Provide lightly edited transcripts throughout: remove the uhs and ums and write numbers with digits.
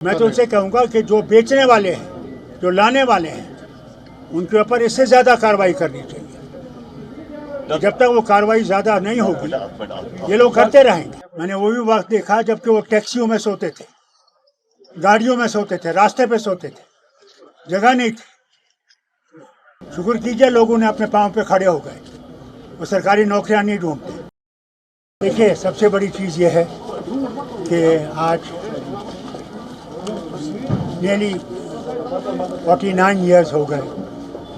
मैं तो उनसे कहूँगा कि जो बेचने वाले हैं, जो लाने वाले हैं, उनके ऊपर इससे ज़्यादा कार्रवाई करनी चाहिए। जब तक वो कार्रवाई ज़्यादा नहीं होगी ये लोग करते रहेंगे। मैंने वो भी वक्त देखा जबकि वो टैक्सियों में सोते थे, गाड़ियों में सोते थे, रास्ते पे सोते थे, जगह नहीं थी। शुक्र कीजिए लोगों ने अपने पाँव पे खड़े हो गए, वो सरकारी नौकरियां नहीं ढूंढते। देखिए सबसे बड़ी चीज़ ये है कि आज नियरली 49 ईयर्स हो गए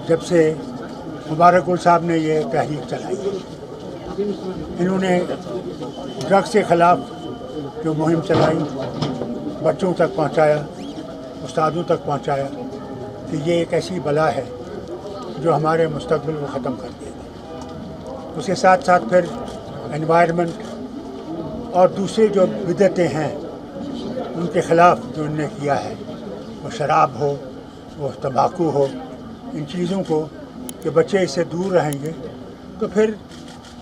जब से मुबारक गुल साहब ने ये तहरीक चलाई। इन्होंने ड्रग्स के ख़िलाफ़ जो मुहिम चलाई, बच्चों तक पहुंचाया, उस्तादों तक पहुंचाया, कि ये एक ऐसी बला है जो हमारे मुस्तक़बिल को ख़त्म कर देगी। उसके साथ साथ फिर एनवायरनमेंट और दूसरे जो बिदअतें हैं उनके ख़िलाफ़ जो उन्होंने किया है, वो शराब हो, वो तंबाकू हो, इन चीज़ों को कि बच्चे इससे दूर रहेंगे तो फिर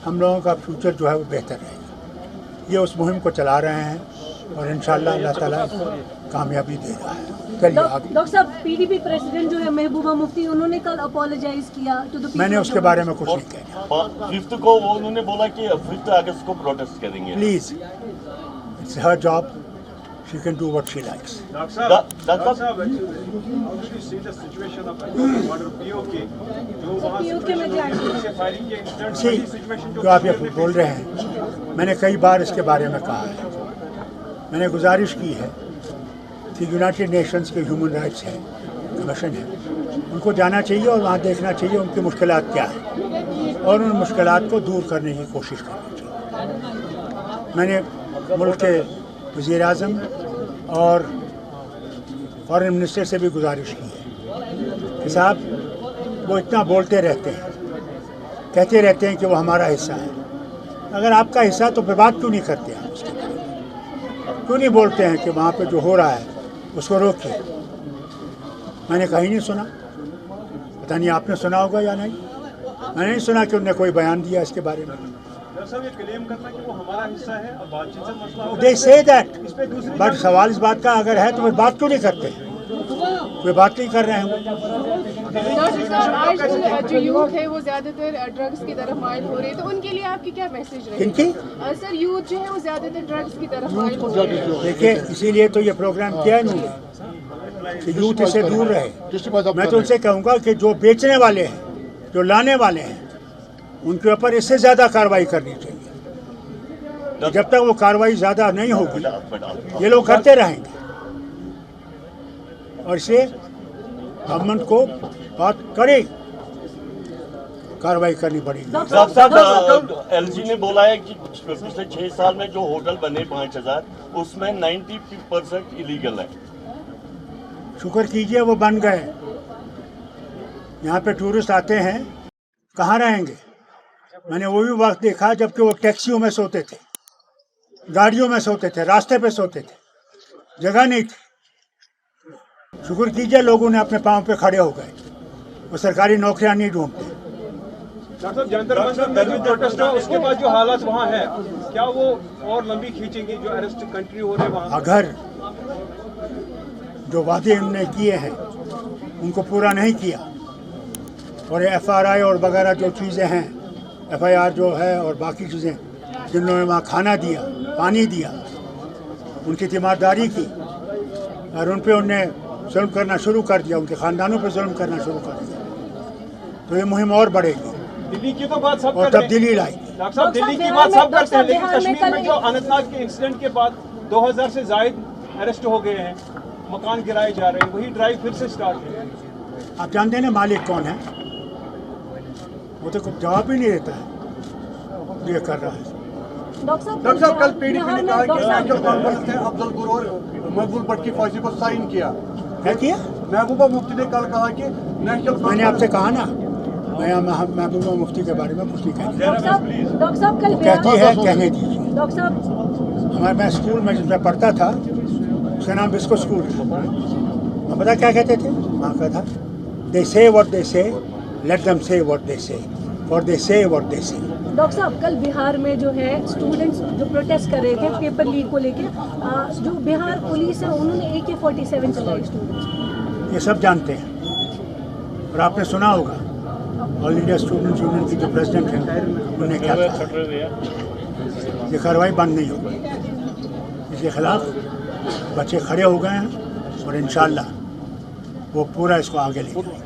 हम लोगों का फ्यूचर जो है वो बेहतर रहेगा। ये उस मुहिम को चला रहे हैं और इंशाअल्लाह अल्लाह ताला कामयाबी दे रहा है। चलिए आगे। डॉक्टर साहब, पीडीपी प्रेसिडेंट जो है महबूबा मुफ्ती, उन्होंने कल अपोलोजाइज किया टू द पीपल। मैंने उसके बारे में कुछ नहीं कहना। 5th को उन्होंने बोला कि 5th अगस्त को प्रोटेस्ट करेंगे। Please, it's her job, she can do what she likes. Doctor Saab, you see the situation of border POK, जो वहाँ से फायरिंग के इंसिडेंट जी, सिचुएशन जो आप ये बोल रहे हैं, मैंने कई बार इसके बारे में कहा है। मैंने गुजारिश की है कि यूनाइटेड नेशंस के ह्यूमन राइट्स है, कमीशन है, उनको जाना चाहिए और वहाँ देखना चाहिए उनकी मुश्किलात क्या है और उन मुश्किलात को दूर करने की कोशिश करनी चाहिए। मैंने मुल्क के वज़ीर आज़म और फॉरेन मिनिस्टर से भी गुजारिश की है कि साहब वो इतना बोलते रहते हैं, कहते रहते हैं कि वो हमारा हिस्सा है। अगर आपका हिस्सा तो फिर बात क्यों नहीं करते हैं उसके बारे में? क्यों नहीं बोलते हैं कि वहाँ पे जो हो रहा है उसको रोकिए? मैंने कहीं नहीं सुना, पता नहीं आपने सुना होगा या नहीं। मैंने नहीं सुना कि उन्होंने कोई बयान दिया इसके बारे में। सब ये क्लेम करना कि वो हमारा हिस्सा है और बातचीत से मसला हो They say that, इस पे दूसरी बट सवाल इस बात का अगर है तो फिर बात क्यों नहीं करते? कोई बात नहीं कर रहे हैं। डॉक्टर साहब, आज जो यूथ है वो ज्यादातर ड्रग्स की तरफ माइल हो रही है, तो उनके लिए आपकी क्या मैसेज रहेगी? किनकी? सर, यूथ जो है वो ज्यादातर ड्रग्स की तरफ माइल हो रही है। देखिए इसीलिए तो ये प्रोग्राम किया है इन्होंने कि यूथ इससे दूर रहे। मैं तो उनसे कहूँगा कि जो बेचने वाले हैं, जो लाने वाले हैं, उनके ऊपर इससे ज़्यादा कार्रवाई करनी चाहिए। जब तक वो कार्रवाई ज़्यादा नहीं होगी ये लोग करते रहेंगे और इससे गवर्नमेंट को बहुत कड़ी कार्रवाई करनी पड़ेगी। डॉक्टर साहब, एलजी ने बोला है कि पिछले 6 साल में जो होटल बने 5000 उसमें 90% इलीगल है। शुक्र कीजिए वो बन गए। यहाँ पे टूरिस्ट आते हैं, कहाँ रहेंगे? मैंने वो भी वक्त देखा जबकि वो टैक्सियों में सोते थे, गाड़ियों में सोते थे, रास्ते पे सोते थे, जगह नहीं थी। शुक्र कीजिए लोगों ने अपने पाँव पे खड़े हो गए, वो सरकारी नौकरियां नहीं ढूंढते। डॉक्टर साहब, जंतर मंतर में जो प्रोटेस्ट है उसके बाद जो हालात वहाँ है, क्या वो और लंबी खींचेंगी? जो अरेस्ट कंटिन्यू हो रहे हैं वहाँ, अगर जो वादे उन्होंने किए हैं उनको पूरा नहीं किया और FRI और वगैरह जो चीज़ें हैं, FIR जो है और बाकी चीज़ें, जिन्होंने वहाँ खाना दिया, पानी दिया, उनकी तीमारदारी की और उन पे उनने जुल्म करना शुरू कर दिया, उनके ख़ानदानों पे जुल्म करना शुरू कर दिया, तो ये मुहिम और बढ़ेगी दिल्ली की तो बात सब और करते हैं। तब्दीली लाएगी। डॉक्टर साहब, दिल्ली की बात सब करते हैं, लेकिन कश्मीर में जो अनंतनाग के इंसिडेंट के बाद 2000 से जायद अरेस्ट हो गए हैं, मकान गिराए जा रहे हैं, वही ड्राइव फिर से स्टार्ट है। आप जानते हैं ना मालिक कौन है? वो तो जवाब ही नहीं देता है ये कर रहा है। डॉक्टर साहब, कल पीडीपी ने कहा कि नेशनल कॉन्फ्रेंस ने अफजल गुर और मकबूल भट्ट की फांसी को साइन किया। क्या किया? महबूबा मुफ्ती ने कल कहा कि नेशनल मैंने आपसे कहा ना, मैं महबूबा मुफ्ती के बारे में कुछ नहीं कहना। डॉक्टर साहब कल कहती है कहने दीजिए। डॉक्टर साहब, हमारे मैं स्कूल में जिसमें पढ़ता था उसका नाम बिस्को स्कूल था। वहाँ पता क्या कहते थे? वहाँ का था दे से व्हाट दे से, लेट देम से व्हाट दे से, और दे से व्हाट दे से। डॉक्टर साहब कल बिहार में जो है स्टूडेंट्स जो प्रोटेस्ट कर रहे थे पेपर लीक को लेके जो बिहार पुलिस है उन्होंने AK-47 चलाई स्टूडेंट्स ये सब जानते हैं और आपने सुना होगा ऑल इंडिया स्टूडेंट्स यूनियन की जो प्रेसिडेंट हैं उन्होंने क्या कहा, ये कार्रवाई बंद नहीं होगी, इसके खिलाफ बच्चे खड़े हो गए हैं और इंशाअल्लाह वो पूरा इसको आगे ले जाएंगे।